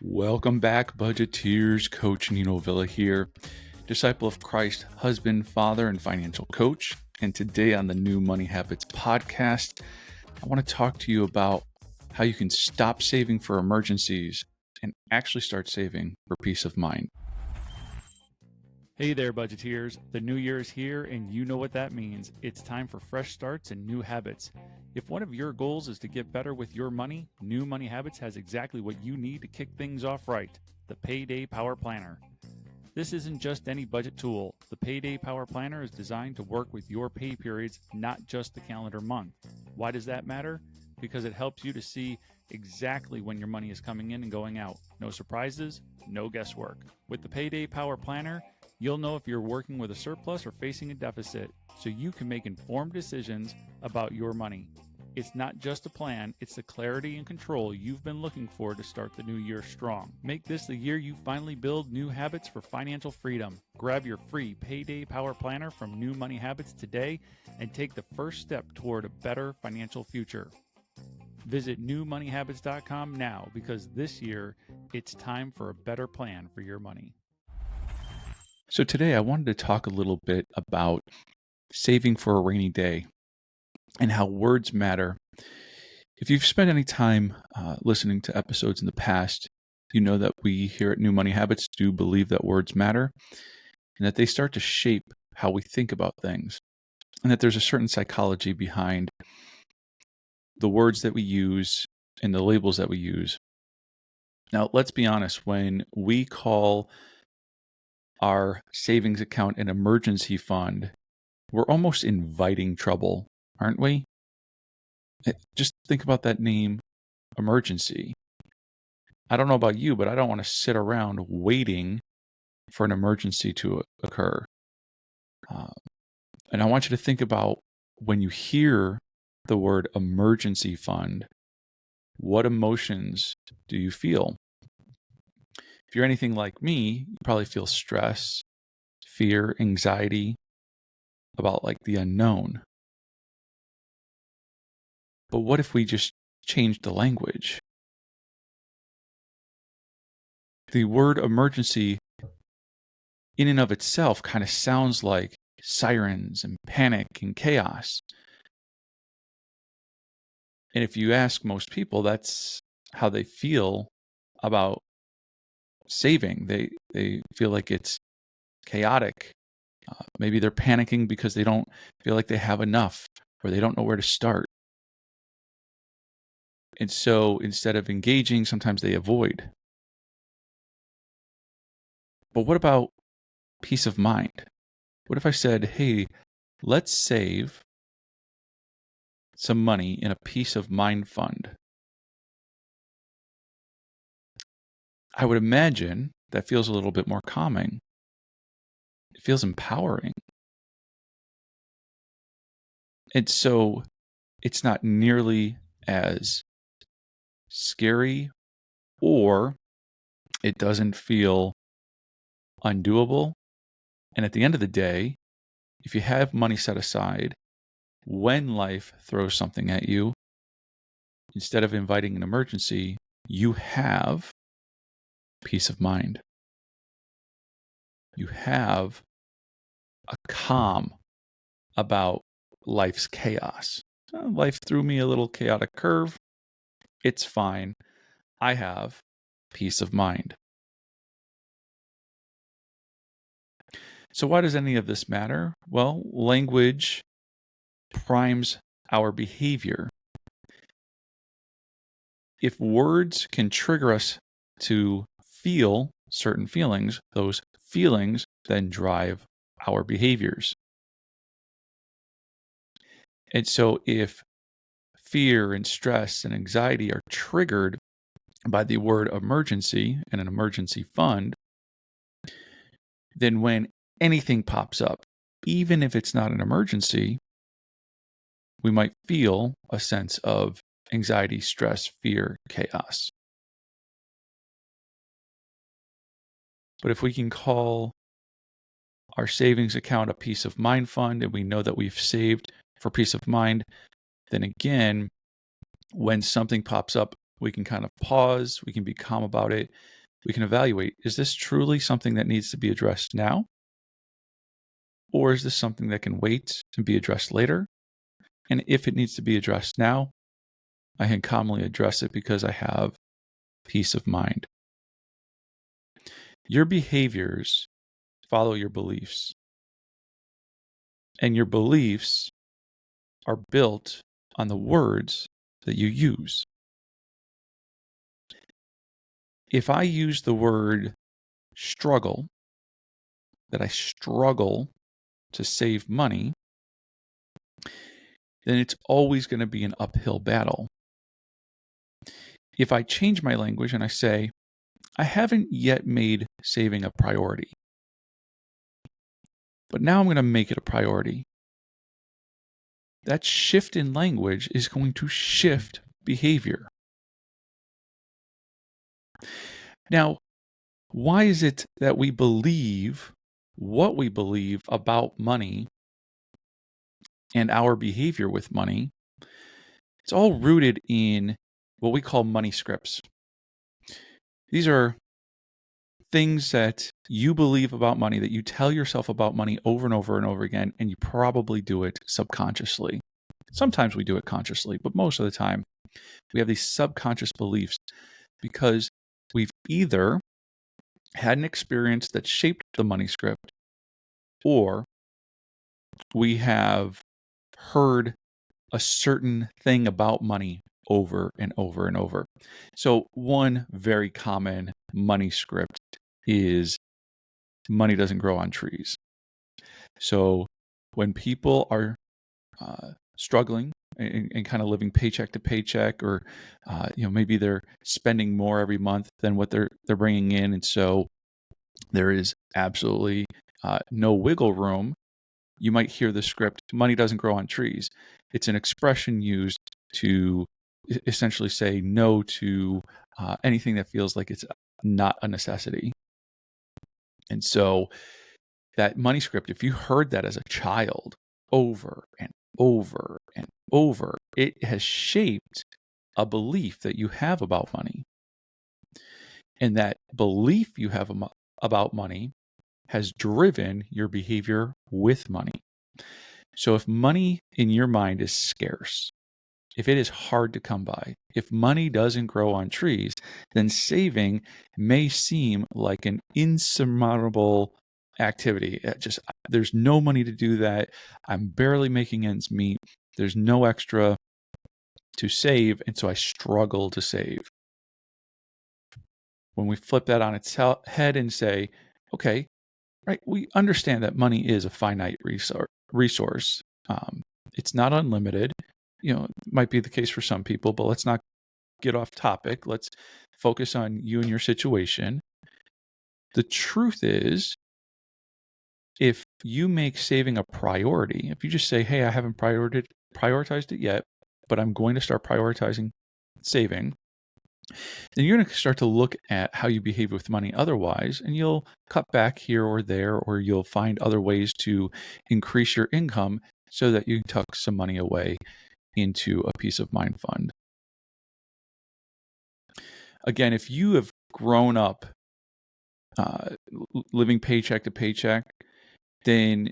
Welcome back, budgeteers. Coach Nino Villa here, disciple of Christ, husband, father, and financial coach. And today on the New Money Habits podcast, I want to talk to you about how you can stop saving for emergencies and actually start saving for peace of mind. Hey there, budgeteers. The new year is here, and you know what that means. It's time for fresh starts and new habits. If one of your goals is to get better with your money, New Money Habits has exactly what you need to kick things off right: the Payday Power Planner. This isn't just any budget tool. The Payday Power Planner is designed to work with your pay periods, not just the calendar month. Why does that matter? Because it helps you to see exactly when your money is coming in and going out. No surprises, no guesswork. With the Payday Power Planner, you'll know if you're working with a surplus or facing a deficit, so you can make informed decisions about your money. It's not just a plan, it's the clarity and control you've been looking for to start the new year strong. Make this the year you finally build new habits for financial freedom. Grab your free Payday Power Planner from New Money Habits today and take the first step toward a better financial future. Visit newmoneyhabits.com now, because this year it's time for a better plan for your money. So today I wanted to talk a little bit about saving for a rainy day and how words matter. If you've spent any time listening to episodes in the past, you know that we here at New Money Habits do believe that words matter and that they start to shape how we think about things, and that there's a certain psychology behind the words that we use and the labels that we use. Now, let's be honest, when we call our savings account an emergency fund, we're almost inviting trouble, aren't we? Just think about that name, emergency. I don't know about you, but I don't want to sit around waiting for an emergency to occur. And I want you to think about, when you hear the word emergency fund, what emotions do you feel? If you're anything like me, you probably feel stress, fear, anxiety about the unknown. But what if we just changed the language? The word emergency in and of itself kind of sounds like sirens and panic and chaos. And if you ask most people, that's how they feel about saving. They feel like it's chaotic. Maybe they're panicking because they don't feel like they have enough, or they don't know where to start. And so instead of engaging, sometimes they avoid. But what about peace of mind? What if I said, hey, let's save some money in a peace of mind fund? I would imagine that feels a little bit more calming. It feels empowering. And so it's not nearly as scary, or it doesn't feel undoable. And at the end of the day, if you have money set aside, when life throws something at you, instead of inviting an emergency, you have peace of mind. You have a calm about life's chaos. Life threw me a little chaotic curve. It's fine. I have peace of mind. So why does any of this matter? Well, language primes our behavior. If words can trigger us to feel certain feelings, those feelings then drive our behaviors. And so if fear and stress and anxiety are triggered by the word emergency and an emergency fund, then when anything pops up, even if it's not an emergency, we might feel a sense of anxiety, stress, fear, chaos. But if we can call our savings account a peace of mind fund, and we know that we've saved for peace of mind, then again, when something pops up We can kind of pause. We can be calm about it. We can evaluate, is this truly something that needs to be addressed now? Or is this something that can wait and be addressed later? And if it needs to be addressed now, I can calmly address it because I have peace of mind. Your behaviors follow your beliefs, and your beliefs are built on the words that you use. If I use the word struggle, that I struggle to save money, then it's always going to be an uphill battle. If I change my language and I say, I haven't yet made saving a priority, but now I'm going to make it a priority. That shift in language is going to shift behavior. Now, why is it that we believe what we believe about money and our behavior with money? It's all rooted in what we call money scripts. These are things that you believe about money, that you tell yourself about money over and over and over again, and you probably do it subconsciously. Sometimes we do it consciously, but most of the time we have these subconscious beliefs because we've either had an experience that shaped the money script, or we have heard a certain thing about money over and over and over. So one very common money script is money doesn't grow on trees. So when people are struggling and kind of living paycheck to paycheck, or maybe they're spending more every month than what they're bringing in, and so there is absolutely no wiggle room, you might hear the script, money doesn't grow on trees. It's an expression used to essentially say no to anything that feels like it's not a necessity. And so that money script, if you heard that as a child over and over and over, it has shaped a belief that you have about money. And that belief you have about money has driven your behavior with money. So if money in your mind is scarce, if it is hard to come by, if money doesn't grow on trees, then saving may seem like an insurmountable activity. There's no money to do that. I'm barely making ends meet. There's no extra to save, and so I struggle to save. When we flip that on its head and say, okay, right, we understand that money is a finite resource. It's not unlimited. It might be the case for some people, but let's not get off topic. Let's focus on you and your situation. The truth is, if you make saving a priority, if you just say, hey, I haven't prioritized it yet, but I'm going to start prioritizing saving, then you're going to start to look at how you behave with money otherwise, and you'll cut back here or there, or you'll find other ways to increase your income so that you can tuck some money away into a peace of mind fund. Again, if you have grown up living paycheck to paycheck, then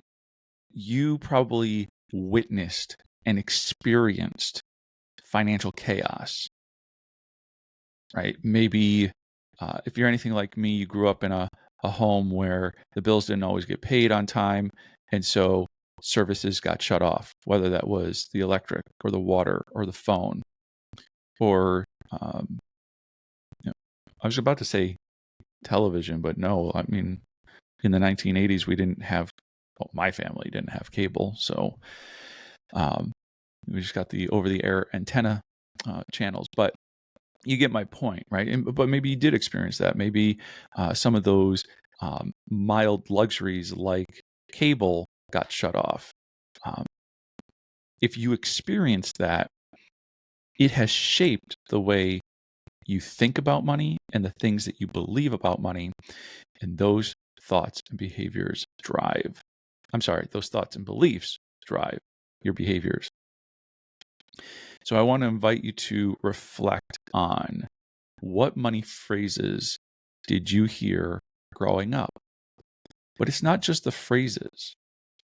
you probably witnessed and experienced financial chaos, right? Maybe if you're anything like me, you grew up in a home where the bills didn't always get paid on time, and so services got shut off, whether that was the electric or the water or the phone, or I was about to say television, but no, I mean, in the 1980s, we didn't have, my family didn't have cable. So we just got the over-the-air antenna channels. But you get my point, right? But maybe you did experience that. Maybe some of those mild luxuries like cable got shut off. If you experienced that, it has shaped the way you think about money and the things that you believe about money, and those thoughts and behaviors those thoughts and beliefs drive your behaviors. So I want to invite you to reflect on what money phrases did you hear growing up? But it's not just the phrases.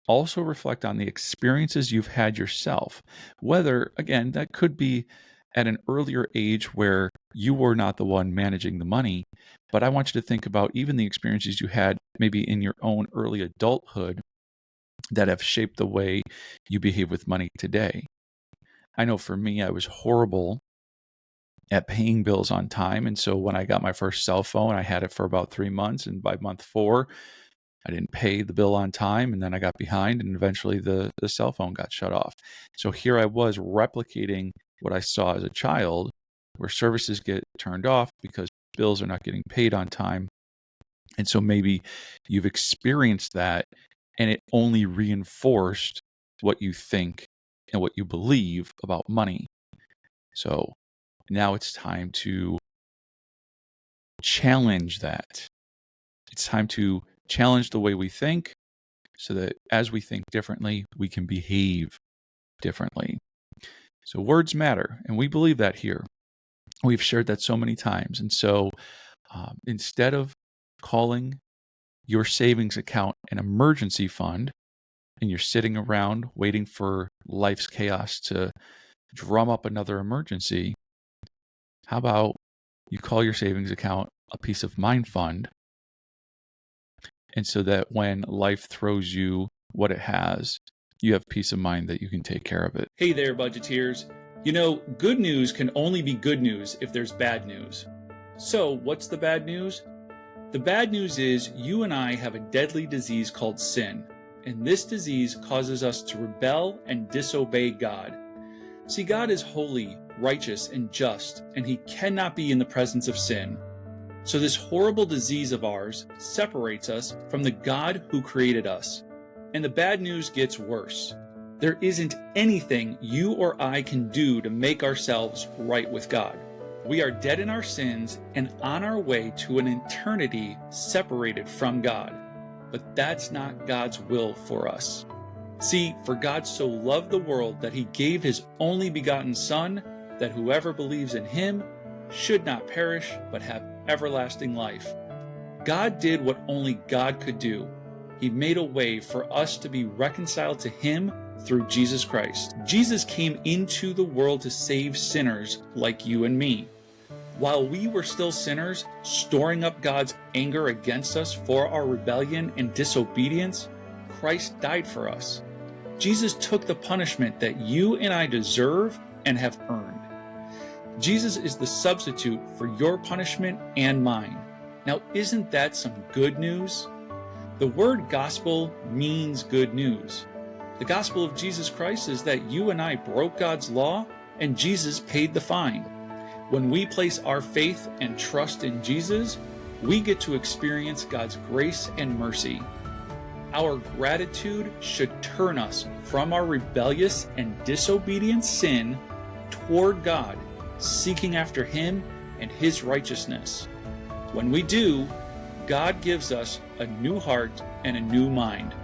Also reflect on the experiences you've had yourself, whether, again, that could be at an earlier age where you were not the one managing the money, but I want you to think about even the experiences you had maybe in your own early adulthood that have shaped the way you behave with money today. I know for me, I was horrible at paying bills on time. And so when I got my first cell phone, I had it for about 3 months. And by month 4, I didn't pay the bill on time. And then I got behind and eventually the cell phone got shut off. So here I was replicating what I saw as a child, where services get turned off because bills are not getting paid on time. And so maybe you've experienced that and it only reinforced what you think and what you believe about money. So now it's time to challenge that. It's time to challenge the way we think so that as we think differently, we can behave differently. So words matter, and we believe that here. We've shared that so many times. And so instead of calling your savings account an emergency fund, and you're sitting around waiting for life's chaos to drum up another emergency, how about you call your savings account a peace of mind fund? And so that when life throws you what it has, you have peace of mind that you can take care of it. Hey there, budgeteers. You know, good news can only be good news if there's bad news. So, what's the bad news? The bad news is you and I have a deadly disease called sin, and this disease causes us to rebel and disobey God. See, God is holy, righteous, and just, and He cannot be in the presence of sin. So this horrible disease of ours separates us from the God who created us. And the bad news gets worse. There isn't anything you or I can do to make ourselves right with God. We are dead in our sins and on our way to an eternity separated from God. But that's not God's will for us. See, for God so loved the world that He gave His only begotten Son, that whoever believes in Him should not perish but have everlasting life. God did what only God could do. He made a way for us to be reconciled to Him through Jesus Christ. Jesus came into the world to save sinners like you and me. While we were still sinners, storing up God's anger against us for our rebellion and disobedience, Christ died for us. Jesus took the punishment that you and I deserve and have earned. Jesus is the substitute for your punishment and mine. Now, isn't that some good news? The word gospel means good news. The gospel of Jesus Christ is that you and I broke God's law and Jesus paid the fine. When we place our faith and trust in Jesus, we get to experience God's grace and mercy. Our gratitude should turn us from our rebellious and disobedient sin toward God, seeking after Him and His righteousness. When we do, God gives us a new heart and a new mind.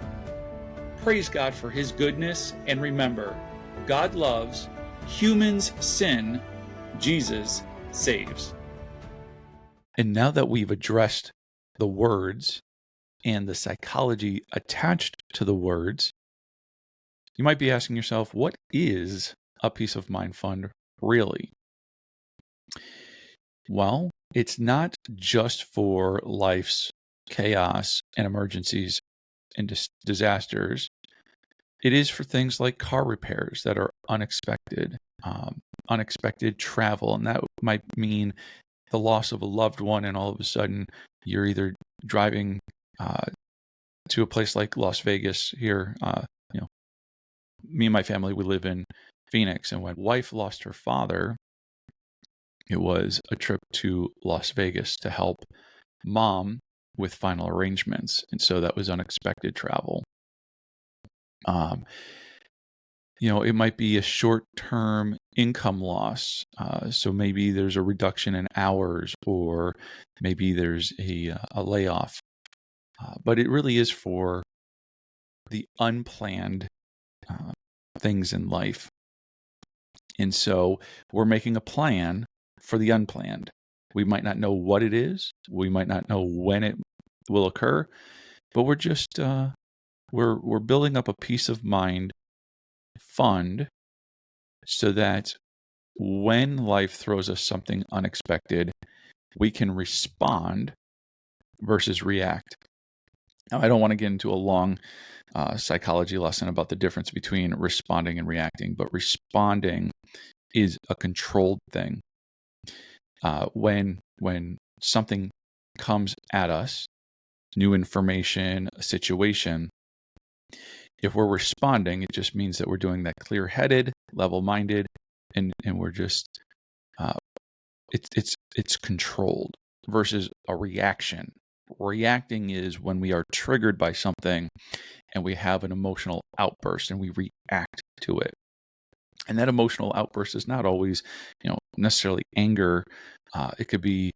Praise God for His goodness, and remember, God loves, humans sin, Jesus saves. And now that we've addressed the words and the psychology attached to the words, you might be asking yourself, what is a peace of mind fund really? Well, it's not just for life's chaos and emergencies and disasters. It is for things like car repairs that are unexpected, unexpected travel, and that might mean the loss of a loved one, and all of a sudden you're either driving to a place like Las Vegas here. Me and my family, we live in Phoenix, and when wife lost her father, it was a trip to Las Vegas to help mom with final arrangements, and so that was unexpected travel. It might be a short-term income loss. So maybe there's a reduction in hours, or maybe there's a layoff. But it really is for the unplanned things in life. And so we're making a plan for the unplanned. We might not know what it is. We might not know when it will occur, but we're just we're building up a peace of mind fund so that when life throws us something unexpected, we can respond versus react. Now, I don't want to get into a long psychology lesson about the difference between responding and reacting, but responding is a controlled thing. When something comes at us, new information, a situation, if we're responding, it just means that we're doing that clear-headed, level-minded, and we're just it's controlled versus a reaction. Reacting is when we are triggered by something and we have an emotional outburst and we react to it. And that emotional outburst is not always, necessarily anger. It could be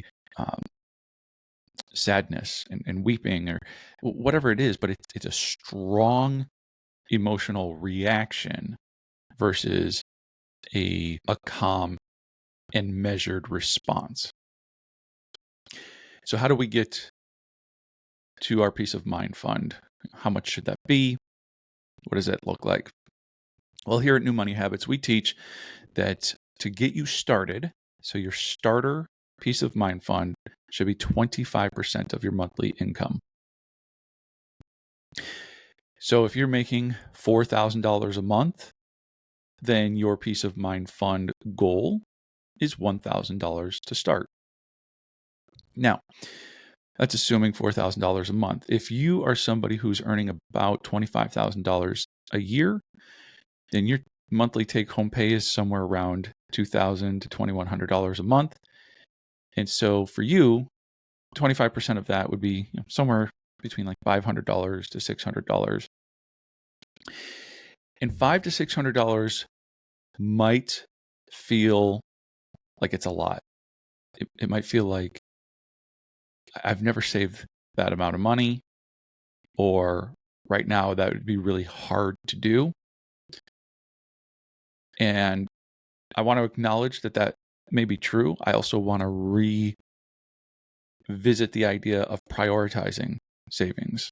sadness and weeping or whatever it is, but it's a strong emotional reaction versus a calm and measured response. So how do we get to our peace of mind fund? How much should that be? What does that look like? Well, here at New Money Habits, we teach that to get you started, so your starter peace of mind fund should be 25% of your monthly income. So if you're making $4,000 a month, then your peace of mind fund goal is $1,000 to start. Now, that's assuming $4,000 a month. If you are somebody who's earning about $25,000 a year, then your monthly take-home pay is somewhere around $2,000 to $2,100 a month. And so for you, 25% of that would be somewhere between like $500 to $600. And $500 to $600 might feel like it's a lot. It might feel like I've never saved that amount of money, or right now that would be really hard to do. And I want to acknowledge that may be true. I also want to revisit the idea of prioritizing savings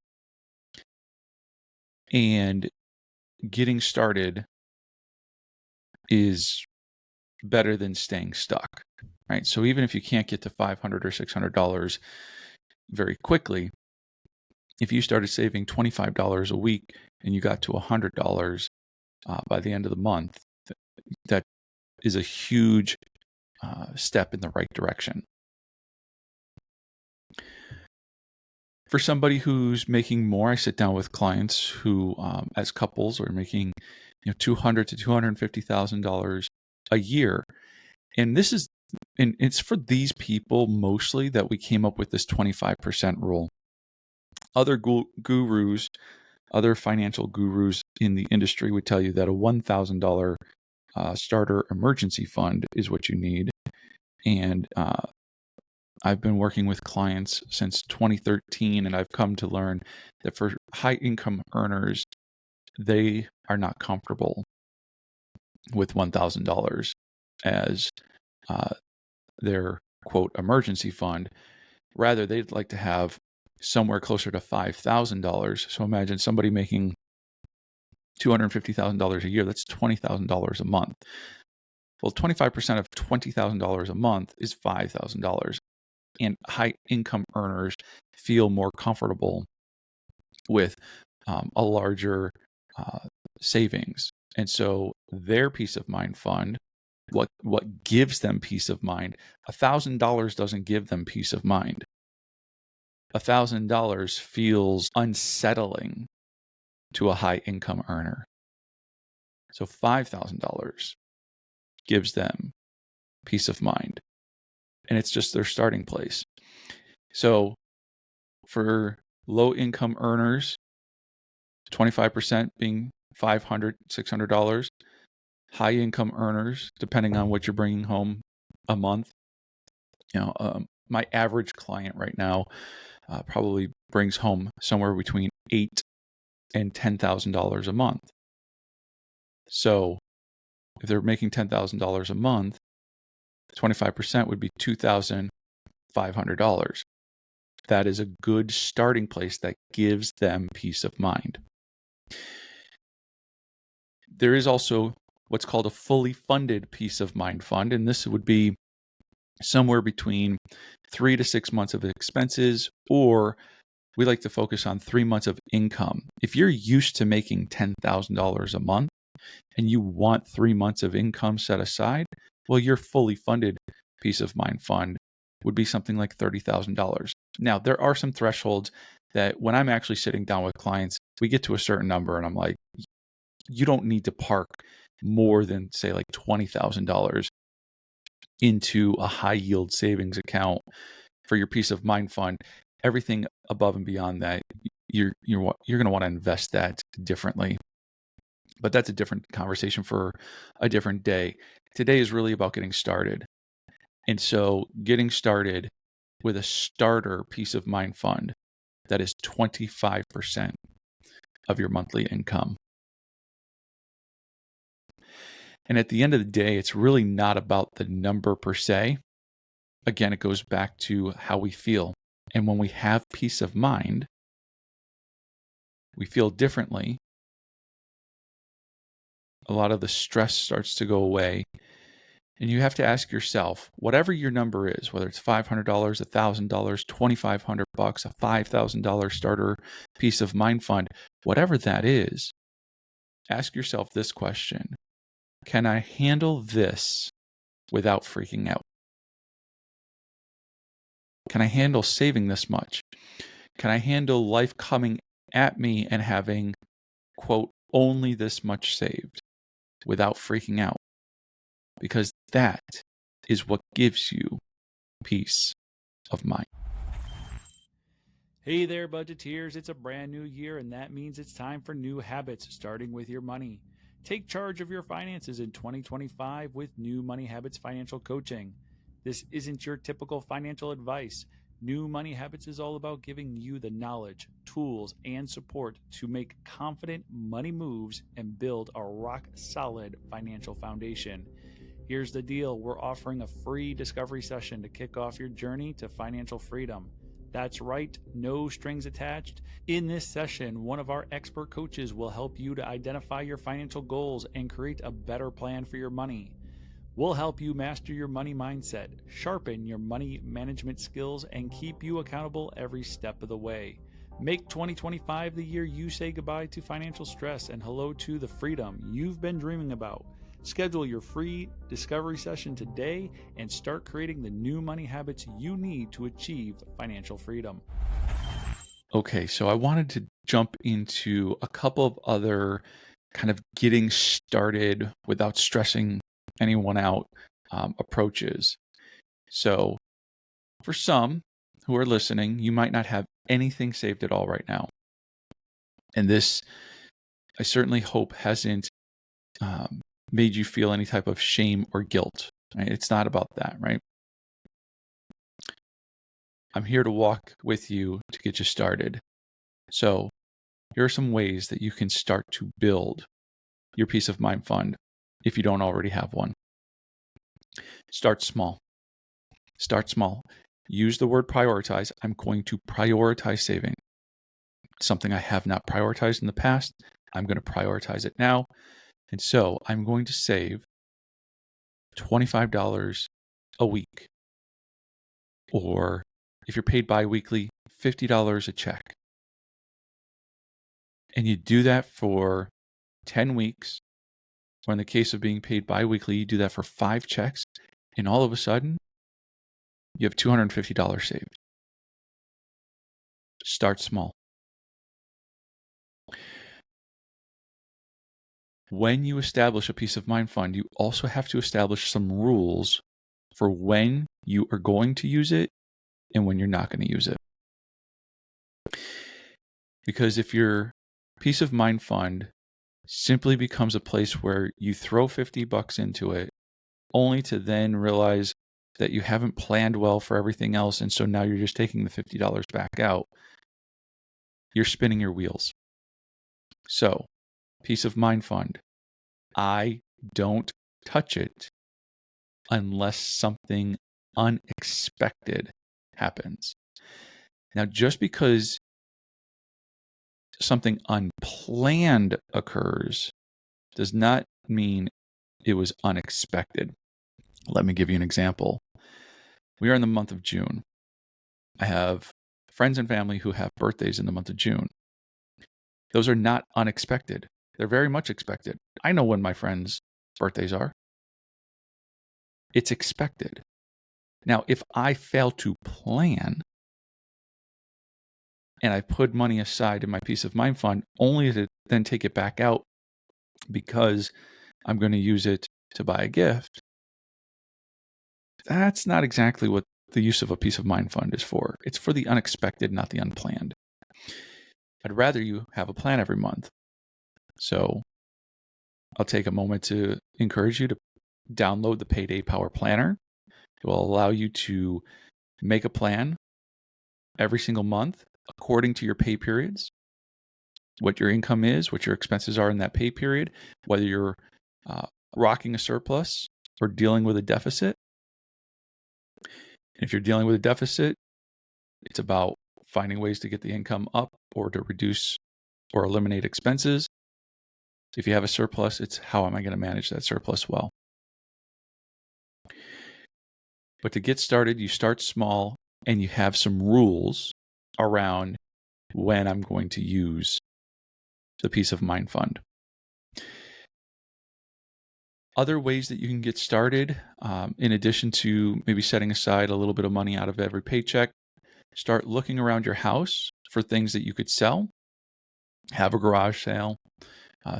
and getting started is better than staying stuck, right? So even if you can't get to $500 or $600 very quickly, if you started saving $25 a week and you got to $100 by the end of the month, that is a huge step in the right direction. For somebody who's making more, I sit down with clients who, as couples, are making $200,000 to $250,000 a year, and it's for these people mostly that we came up with this 25% rule. Other gurus, other financial gurus in the industry would tell you that a $1,000 starter emergency fund is what you need. And I've been working with clients since 2013, and I've come to learn that for high income earners, they are not comfortable with $1,000 as their quote emergency fund. Rather, they'd like to have somewhere closer to $5,000. So imagine somebody making $250,000 a year. That's $20,000 a month. Well, 25% of $20,000 a month is $5,000. And high income earners feel more comfortable with a larger savings. And so their peace of mind fund, what gives them peace of mind, $1,000 doesn't give them peace of mind. $1,000 feels unsettling to a high income earner. So $5,000 gives them peace of mind. And it's just their starting place. So for low income earners, 25% being $500, $600. High income earners, depending on what you're bringing home a month, my average client right now probably brings home somewhere between $8,000 and $10,000 a month. So if they're making $10,000 a month, 25% would be $2,500. That is a good starting place that gives them peace of mind. There is also what's called a fully funded peace of mind fund, and this would be somewhere between 3 to 6 months of expenses, or we like to focus on 3 months of income. If you're used to making $10,000 a month and you want 3 months of income set aside, well, your fully funded peace of mind fund would be something like $30,000. Now, there are some thresholds that when I'm actually sitting down with clients, we get to a certain number and I'm like, you don't need to park more than, say, like $20,000 into a high yield savings account for your peace of mind fund. Everything above and beyond that, you're going to want to invest that differently. But that's a different conversation for a different day. Today is really about getting started. And so getting started with a starter peace of mind fund that is 25% of your monthly income. And at the end of the day, it's really not about the number per se. Again, it goes back to how we feel. And when we have peace of mind, we feel differently. A lot of the stress starts to go away. And you have to ask yourself, whatever your number is, whether it's $500, $1,000, $2,500, a $5,000 starter peace of mind fund, whatever that is, ask yourself this question: can I handle this without freaking out? Can I handle saving this much? Can I handle life coming at me and having, quote, only this much saved without freaking out? Because that is what gives you peace of mind. Hey there, budgeteers. It's a brand new year, and that means it's time for new habits, starting with your money. Take charge of your finances in 2025 with New Money Habits Financial Coaching. This isn't your typical financial advice. New Money Habits is all about giving you the knowledge, tools, and support to make confident money moves and build a rock solid financial foundation. Here's the deal: we're offering a free discovery session to kick off your journey to financial freedom. That's right, no strings attached. In this session, one of our expert coaches will help you to identify your financial goals and create a better plan for your money. We'll help you master your money mindset, sharpen your money management skills, and keep you accountable every step of the way. Make 2025 the year you say goodbye to financial stress and hello to the freedom you've been dreaming about. Schedule your free discovery session today and start creating the new money habits you need to achieve financial freedom. Okay, so I wanted to jump into a couple of other kind of getting started without stressing anyone out approaches. So for some who are listening, you might not have anything saved at all right now. And this, I certainly hope, hasn't made you feel any type of shame or guilt. Right? It's not about that, right? I'm here to walk with you to get you started. So here are some ways that you can start to build your peace of mind fund if you don't already have one. Start small. Start small. Use the word prioritize. I'm going to prioritize saving. Something I have not prioritized in the past, I'm going to prioritize it now. And so I'm going to save $25 a week. Or if you're paid bi-weekly, $50 a check. And you do that for 10 weeks. Or in the case of being paid bi-weekly, you do that for 5 checks. And all of a sudden, you have $250 saved. Start small. When you establish a peace of mind fund, you also have to establish some rules for when you are going to use it and when you're not going to use it. Because if your peace of mind fund simply becomes a place where you throw $50 into it, only to then realize that you haven't planned well for everything else, and so now you're just taking the $50 back out, you're spinning your wheels. So, peace of mind fund. I don't touch it unless something unexpected happens. Now, just because something unplanned occurs does not mean it was unexpected. Let me give you an example. We are in the month of June. I have friends and family who have birthdays in the month of June. Those are not unexpected. They're very much expected. I know when my friends' birthdays are. It's expected. Now, if I fail to plan and I put money aside in my peace of mind fund only to then take it back out because I'm going to use it to buy a gift, that's not exactly what the use of a peace of mind fund is for. It's for the unexpected, not the unplanned. I'd rather you have a plan every month. So I'll take a moment to encourage you to download the Payday Power Planner. It will allow you to make a plan every single month according to your pay periods, what your income is, what your expenses are in that pay period, whether you're rocking a surplus or dealing with a deficit. If you're dealing with a deficit, it's about finding ways to get the income up or to reduce or eliminate expenses. If you have a surplus, it's how am I going to manage that surplus well? But to get started, you start small and you have some rules around when I'm going to use the peace of mind fund. Other ways that you can get started, in addition to maybe setting aside a little bit of money out of every paycheck, start looking around your house for things that you could sell. Have a garage sale,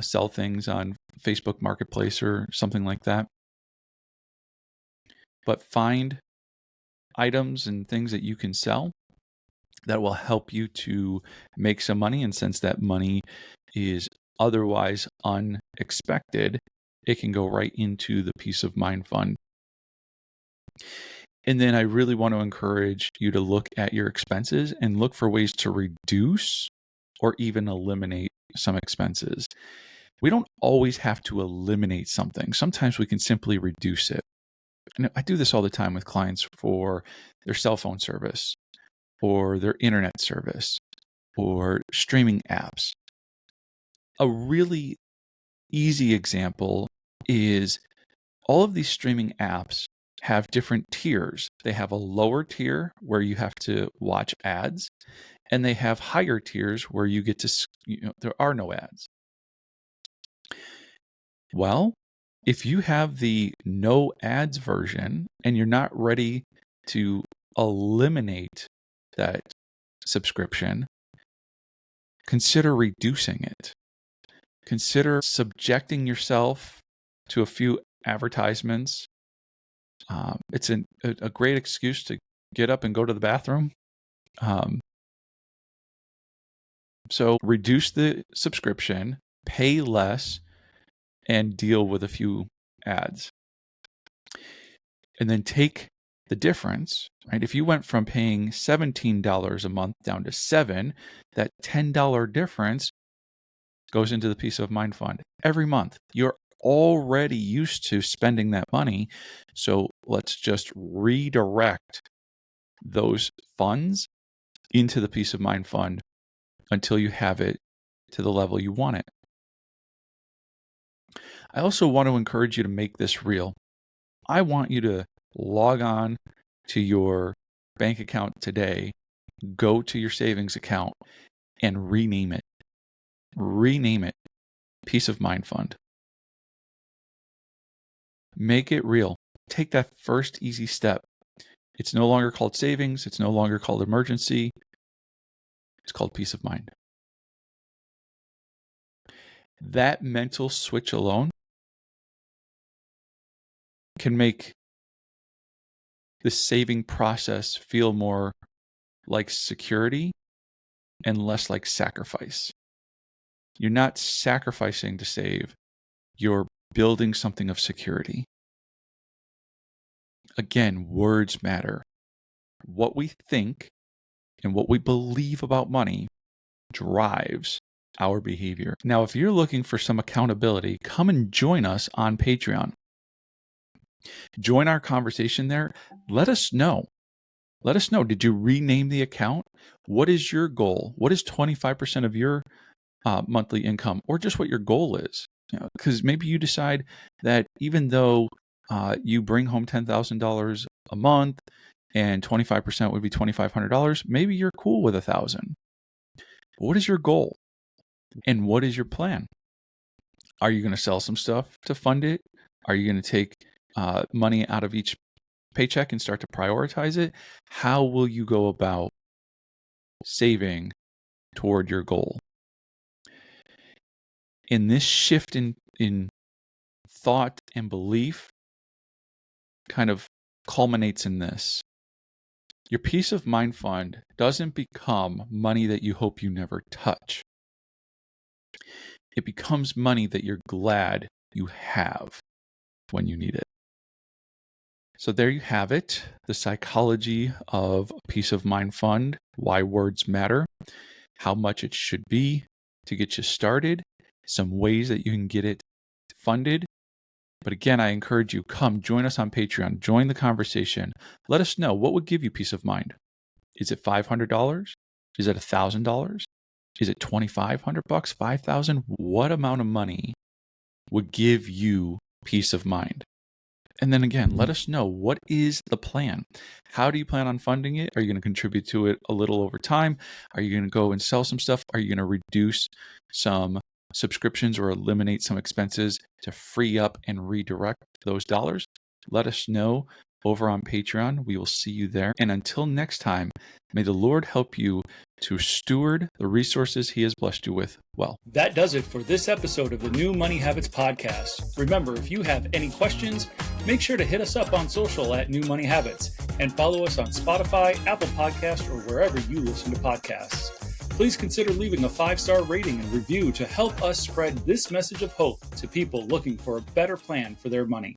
sell things on Facebook Marketplace or something like that. But find items and things that you can sell that will help you to make some money. And since that money is otherwise unexpected, it can go right into the peace of mind fund. And then I really want to encourage you to look at your expenses and look for ways to reduce or even eliminate some expenses. We don't always have to eliminate something. Sometimes we can simply reduce it. And I do this all the time with clients for their cell phone service or their internet service or streaming apps. A really easy example is all of these streaming apps have different tiers. They have a lower tier where you have to watch ads, and they have higher tiers where you get to, there are no ads. Well, if you have the no ads version and you're not ready to eliminate that subscription, consider reducing it. Consider subjecting yourself to a few advertisements. It's a great excuse to get up and go to the bathroom. So reduce the subscription, pay less, and deal with a few ads. And then take the difference, right? If you went from paying $17 a month down to $7, that $10 difference goes into the peace of mind fund every month. You're already used to spending that money. So let's just redirect those funds into the peace of mind fund until you have it to the level you want it. I also want to encourage you to make this real. I want you to log on to your bank account today, go to your savings account, and rename it. Rename it Peace of Mind Fund. Make it real. Take that first easy step. It's no longer called savings. It's no longer called emergency. It's called peace of mind. That mental switch alone can make the saving process feel more like security and less like sacrifice. You're not sacrificing to save. You're building something of security. Again, words matter. What we think and what we believe about money drives our behavior. Now, if you're looking for some accountability, come and join us on Patreon. Join our conversation there. Let us know. Let us know. Did you rename the account? What is your goal? What is 25% of your monthly income, or just what your goal is? Because maybe you decide that even though you bring home $10,000 a month and 25% would be $2,500, maybe you're cool with $1,000. What is your goal? And what is your plan? Are you going to sell some stuff to fund it? Are you going to take money out of each paycheck and start to prioritize it? How will you go about saving toward your goal? In this shift in thought and belief kind of culminates in this. Your peace of mind fund doesn't become money that you hope you never touch. It becomes money that you're glad you have when you need it. So there you have it, the psychology of a peace of mind fund, why words matter, how much it should be to get you started, some ways that you can get it funded. But again, I encourage you, come join us on Patreon, join the conversation. Let us know what would give you peace of mind. Is it $500? Is it $1,000? Is it $2,500? $5,000? What amount of money would give you peace of mind? And then again, let us know, what is the plan? How do you plan on funding it? Are you going to contribute to it a little over time? Are you going to go and sell some stuff? Are you going to reduce some subscriptions or eliminate some expenses to free up and redirect those dollars? Let us know over on Patreon. We will see you there. And until next time, may the Lord help you to steward the resources He has blessed you with well. That does it for this episode of the New Money Habits Podcast. Remember, if you have any questions, make sure to hit us up on social at New Money Habits and follow us on Spotify, Apple Podcasts, or wherever you listen to podcasts. Please consider leaving a 5-star rating and review to help us spread this message of hope to people looking for a better plan for their money.